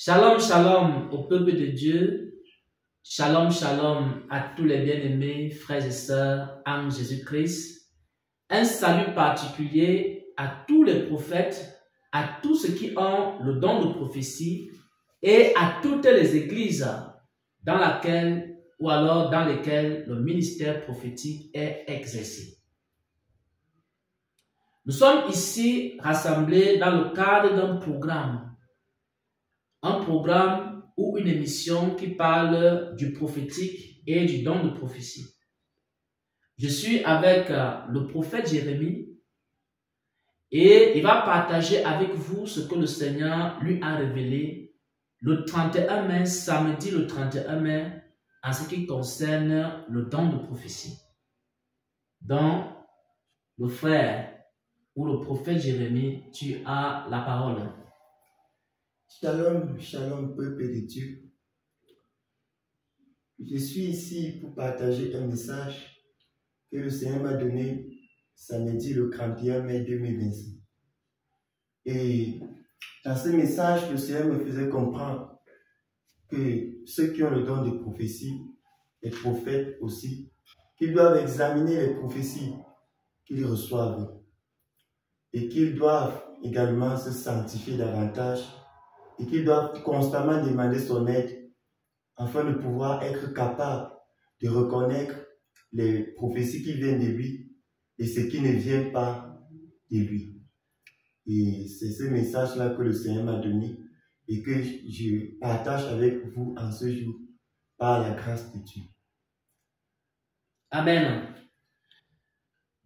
Shalom, shalom au peuple de Dieu. Shalom, shalom à tous les bien-aimés frères et sœurs en Jésus-Christ. Un salut particulier à tous les prophètes, à tous ceux qui ont le don de prophétie et à toutes les églises dans lesquelles le ministère prophétique est exercé. Nous sommes ici rassemblés dans le cadre d'un programme. Un programme ou une émission qui parle du prophétique et du don de prophétie. Je suis avec le prophète Jérémie et il va partager avec vous ce que le Seigneur lui a révélé le 31 mai, samedi le 31 mai, en ce qui concerne le don de prophétie. Donc, le frère ou le prophète Jérémie, tu as la parole. Shalom, shalom peuple de Dieu. Je suis ici pour partager un message que le Seigneur m'a donné samedi le 31 mai 2025. Et dans ce message, le Seigneur me faisait comprendre que ceux qui ont le don de prophétie, les prophètes aussi, qu'ils doivent examiner les prophéties qu'ils reçoivent et qu'ils doivent également se sanctifier davantage et qu'ils doivent constamment demander son aide afin de pouvoir être capable de reconnaître les prophéties qui viennent de lui et ce qui ne vient pas de lui. Et c'est ce message-là que le Seigneur m'a donné et que je partage avec vous en ce jour par la grâce de Dieu. Amen.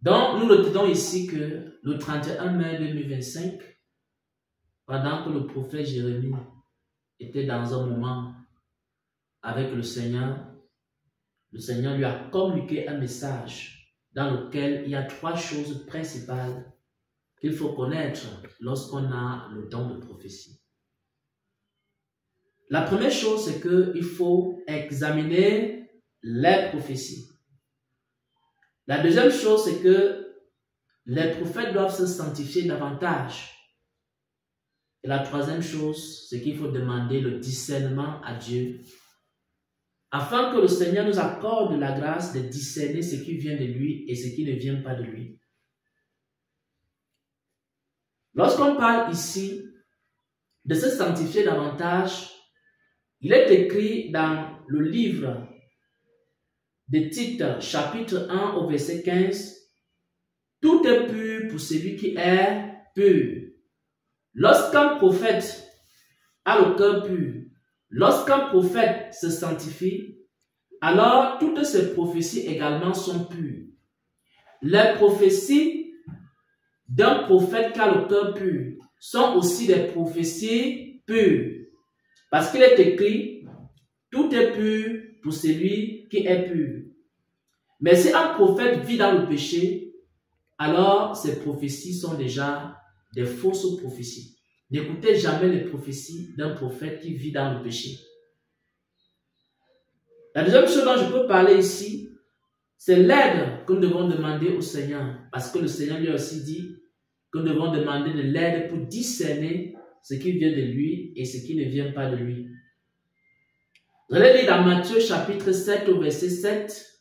Donc, nous retenons ici que le 31 mai 2025, pendant que le prophète Jérémie était dans un moment avec le Seigneur lui a communiqué un message dans lequel il y a 3 choses principales qu'il faut connaître lorsqu'on a le don de prophétie. La première chose, c'est qu'il faut examiner les prophéties. La deuxième chose, c'est que les prophètes doivent se sanctifier davantage. Et la troisième chose, c'est qu'il faut demander le discernement à Dieu, afin que le Seigneur nous accorde la grâce de discerner ce qui vient de lui et ce qui ne vient pas de lui. Lorsqu'on parle ici de se sanctifier davantage, il est écrit dans le livre de Tite, chapitre 1 au verset 15, « Tout est pur pour celui qui est pur. » Lorsqu'un prophète a le cœur pur, lorsqu'un prophète se sanctifie, alors toutes ces prophéties également sont pures. Les prophéties d'un prophète qui a le cœur pur sont aussi des prophéties pures. Parce qu'il est écrit, tout est pur pour celui qui est pur. Mais si un prophète vit dans le péché, alors ces prophéties sont déjà des fausses prophéties. N'écoutez jamais les prophéties d'un prophète qui vit dans le péché. La deuxième chose dont je peux parler ici, c'est l'aide que nous devons demander au Seigneur. Parce que le Seigneur lui a aussi dit que nous devons demander de l'aide pour discerner ce qui vient de lui et ce qui ne vient pas de lui. Vous allez lire dans Matthieu chapitre 7 au verset 7.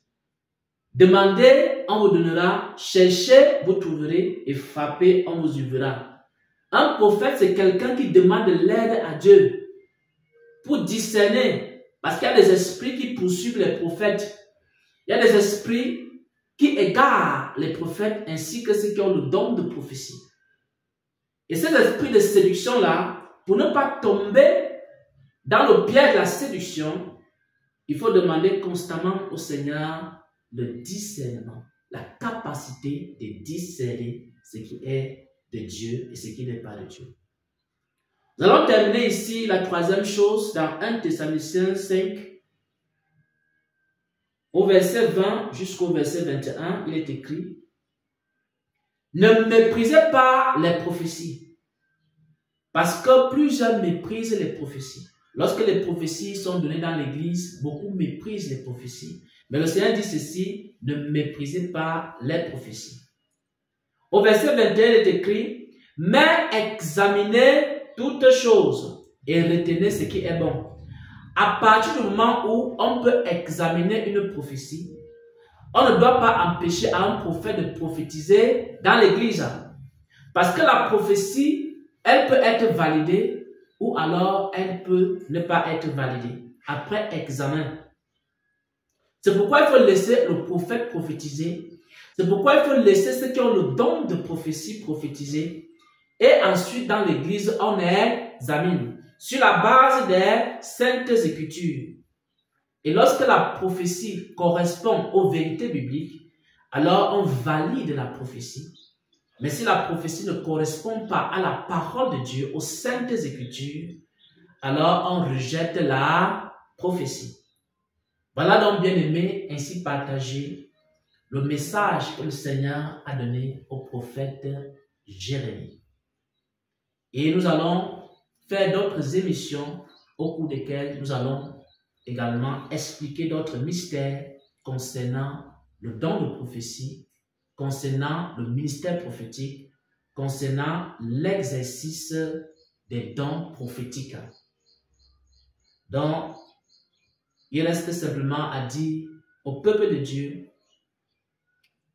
Demandez, on vous donnera, cherchez, vous trouverez, et frappez, on vous ouvrira. Un prophète, c'est quelqu'un qui demande de l'aide à Dieu pour discerner, parce qu'il y a des esprits qui poursuivent les prophètes. Il y a des esprits qui égarent les prophètes ainsi que ceux qui ont le don de prophétie. Et ces esprits de séduction-là, pour ne pas tomber dans le piège de la séduction, il faut demander constamment au Seigneur le discernement, la capacité de discerner ce qui est de Dieu et ce qui n'est pas de Dieu. Nous allons terminer ici la troisième chose dans 1 Thessaloniciens 5, au verset 20 jusqu'au verset 21, il est écrit: ne méprisez pas les prophéties, parce que plusieurs méprisent les prophéties. Lorsque les prophéties sont données dans l'église, beaucoup méprisent les prophéties. Mais le Seigneur dit ceci: ne méprisez pas les prophéties. Au verset 21, il est écrit: mais examinez toutes choses, et retenez ce qui est bon. À partir du moment où on peut examiner une prophétie, on ne doit pas empêcher à un prophète de prophétiser dans l'église. Parce que la prophétie, elle peut être validée ou alors elle peut ne pas être validée après examen. C'est pourquoi il faut laisser le prophète prophétiser. C'est pourquoi il faut laisser ceux qui ont le don de prophétie prophétiser. Et ensuite, dans l'église, on examine sur la base des saintes écritures. Et lorsque la prophétie correspond aux vérités bibliques, alors on valide la prophétie. Mais si la prophétie ne correspond pas à la parole de Dieu, aux saintes écritures, alors on rejette la prophétie. Voilà donc, bien aimé, ainsi partagé le message que le Seigneur a donné au prophète Jérémie. Et nous allons faire d'autres émissions au cours desquelles nous allons également expliquer d'autres mystères concernant le don de prophétie, concernant le ministère prophétique, concernant l'exercice des dons prophétiques. Donc, il reste simplement à dire au peuple de Dieu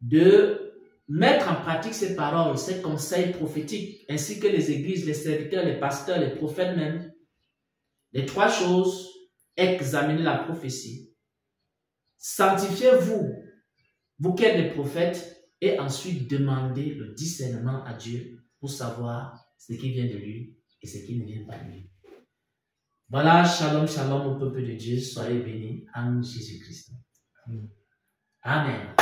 de mettre en pratique ces paroles, ces conseils prophétiques, ainsi que les églises, les serviteurs, les pasteurs, les prophètes même. Les trois choses: examinez la prophétie, sanctifiez-vous, vous qui êtes des prophètes, et ensuite demandez le discernement à Dieu pour savoir ce qui vient de lui et ce qui ne vient pas de lui. Voilà, shalom, shalom au peuple de Dieu, soyez bénis en Jésus-Christ. Amen.